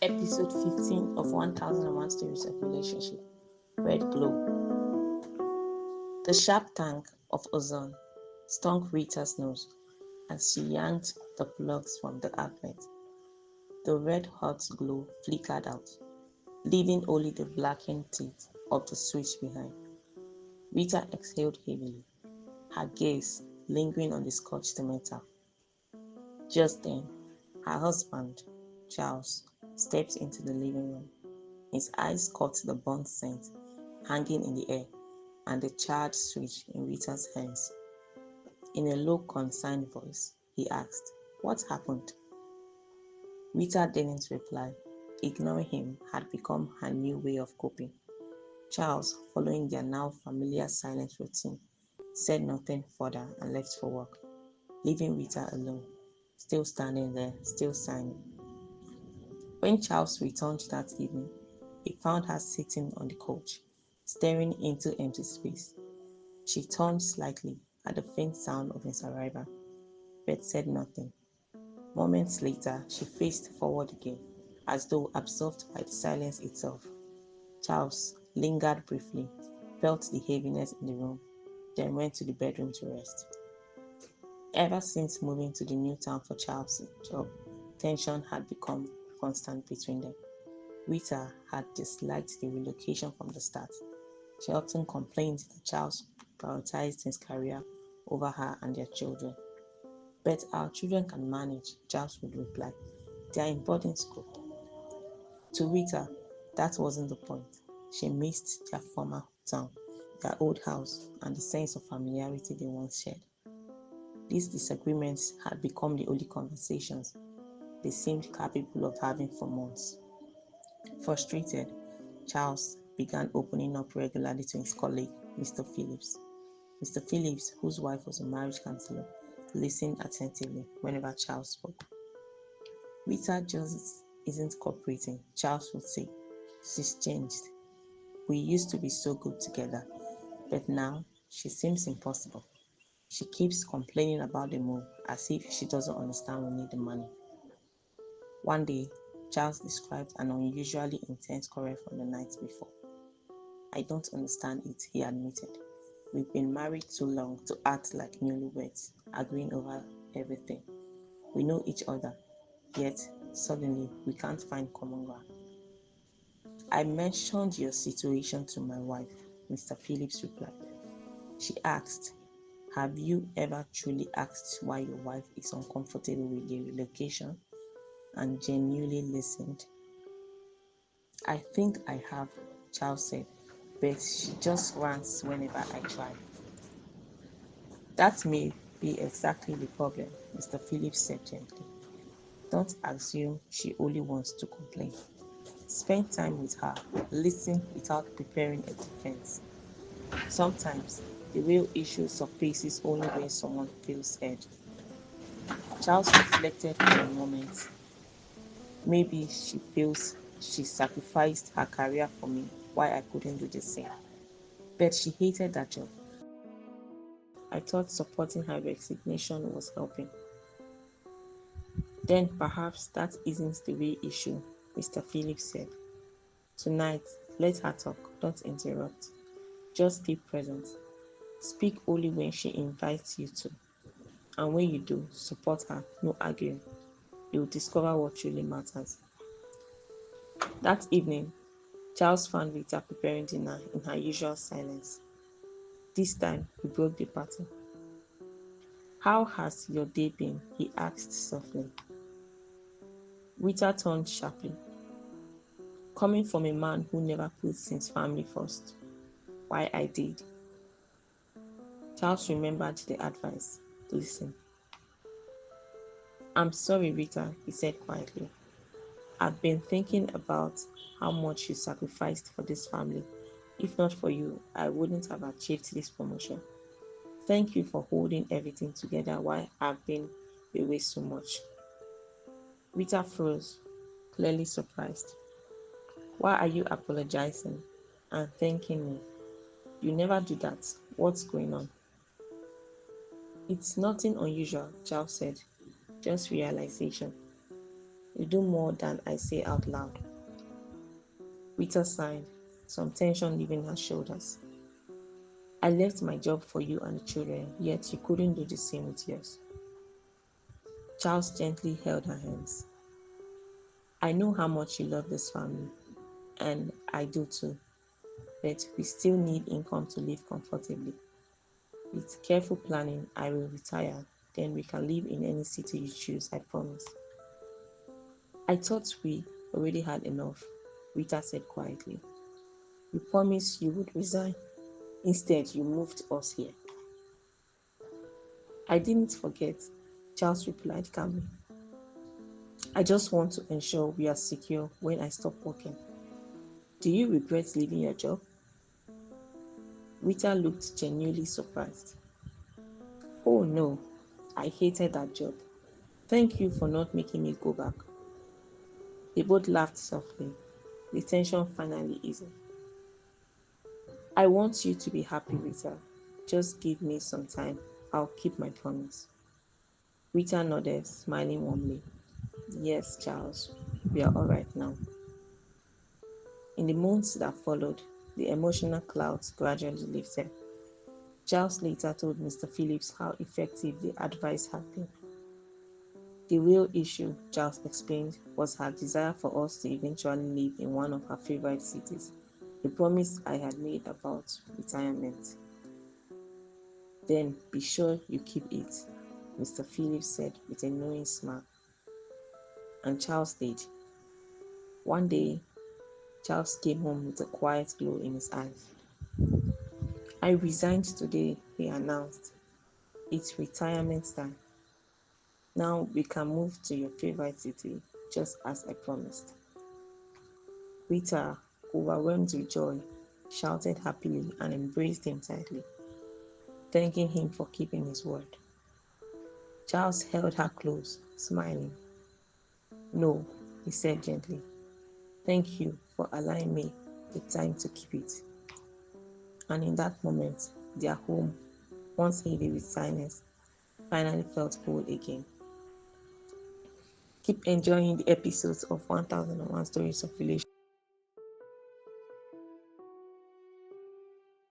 Episode 15 of 1001 Stories of Relationship. Red Glow. The sharp tang of ozone stung Rita's nose as she yanked the plugs from the outlet. The red hot glow flickered out, leaving only the blackened teeth of the switch behind. Rita exhaled heavily, her gaze lingering on the scorched metal. Just then, her husband, Charles, stepped into the living room. His eyes caught the burnt scent hanging in the air and the charred switch in Rita's hands. In a low, concerned voice, he asked, "What happened?" Rita didn't reply. Ignoring him had become her new way of coping. Charles, following their now familiar silent routine, said nothing further and left for work, leaving Rita alone, still standing there, still sighing. When Charles returned that evening, he found her sitting on the couch, staring into empty space. She turned slightly at the faint sound of his arrival, but said nothing. Moments later, she faced forward again, as though absorbed by the silence itself. Charles lingered briefly, felt the heaviness in the room, then went to the bedroom to rest. Ever since moving to the new town for Charles' job, tension had become constant between them. Rita had disliked the relocation from the start. She often complained that Charles prioritized his career over her and their children. "But our children can manage," Charles would reply. "They are in boarding school." To Rita, that wasn't the point. She missed their former town, their old house, and the sense of familiarity they once shared. These disagreements had become the only conversations they seemed capable of having for months. Frustrated, Charles began opening up regularly to his colleague, Mr. Phillips. Mr. Phillips, whose wife was a marriage counselor, listened attentively whenever Charles spoke. "Rita just isn't cooperating," Charles would say. "She's changed. We used to be so good together, but now she seems impossible. She keeps complaining about the move as if she doesn't understand we need the money." One day, Charles described an unusually intense quarrel from the night before. "I don't understand it," he admitted. "We've been married too long to act like newlyweds, arguing over everything. We know each other, yet suddenly we can't find common ground." "I mentioned your situation to my wife," Mr. Phillips replied. She asked, "Have you ever truly asked why your wife is uncomfortable with the relocation?" and genuinely listened. "I think I have," Charles said, "but she just rants whenever I try." "That may be exactly the problem," Mr. Phillips said gently. "Don't assume she only wants to complain. Spend time with her, listen without preparing a defense. Sometimes the real issue surfaces only when someone feels heard." Charles reflected for a moment. "Maybe she feels she sacrificed her career for me, why I couldn't do the same. But she hated that job. I thought supporting her resignation was helping." "Then perhaps that isn't the real issue," Mr. Phillips said. "Tonight, let her talk, don't interrupt. Just be present. Speak only when she invites you to. And when you do, support her, no arguing. You'll discover what truly matters." That evening, Charles found Rita preparing dinner in her usual silence. This time, he broke the pattern. "How has your day been?" he asked softly. Rita turned sharply. "Coming from a man who never puts his family first. Why, I did." Charles remembered the advice. "Listen." "I'm sorry, Rita," he said quietly. "I've been thinking about how much you sacrificed for this family. If not for you, I wouldn't have achieved this promotion. Thank you for holding everything together while I've been away so much." Rita froze, clearly surprised. "Why are you apologizing and thanking me? You never do that. What's going on?" "It's nothing unusual," Charles said. "Just realization." You do more than I say out loud. Rita sighed, some tension leaving her shoulders. I left my job for you and the children, yet you couldn't do the same with yours. Charles gently held her hands. I know how much you love this family, and I do too, but we still need income to live comfortably. With careful planning, I will retire, then we can live in any city you choose, I promise. I thought we already had enough, Rita said quietly. You promised you would resign. Instead, you moved us here. I didn't forget, Charles replied calmly. I just want to ensure we are secure when I stop working. Do you regret leaving your job? Rita looked genuinely surprised. Oh no, I hated that job. Thank you for not making me go back. They both laughed softly. The tension finally eased. I want you to be happy, Rita. Just give me some time. I'll keep my promise. Rita nodded, smiling warmly. Yes, Charles, we are all right now. In the months that followed, the emotional clouds gradually lifted. Charles later told Mr. Phillips how effective the advice had been. The real issue, Charles explained, was her desire for us to eventually live in one of her favorite cities, a promise I had made about retirement. Then be sure you keep it, Mr. Phillips said with a knowing smile. And Charles did. One day, Charles came home with a quiet glow in his eyes. I resigned today, he announced. It's retirement time. Now we can move to your favorite city, just as I promised. Rita, overwhelmed with joy, shouted happily and embraced him tightly, thanking him for keeping his word. Charles held her close, smiling. No, he said gently. Thank you for allowing me the time to keep it. And in that moment, their home, once heavy with silence, finally felt whole again. Keep enjoying the episodes of 1001 Stories of Relationships.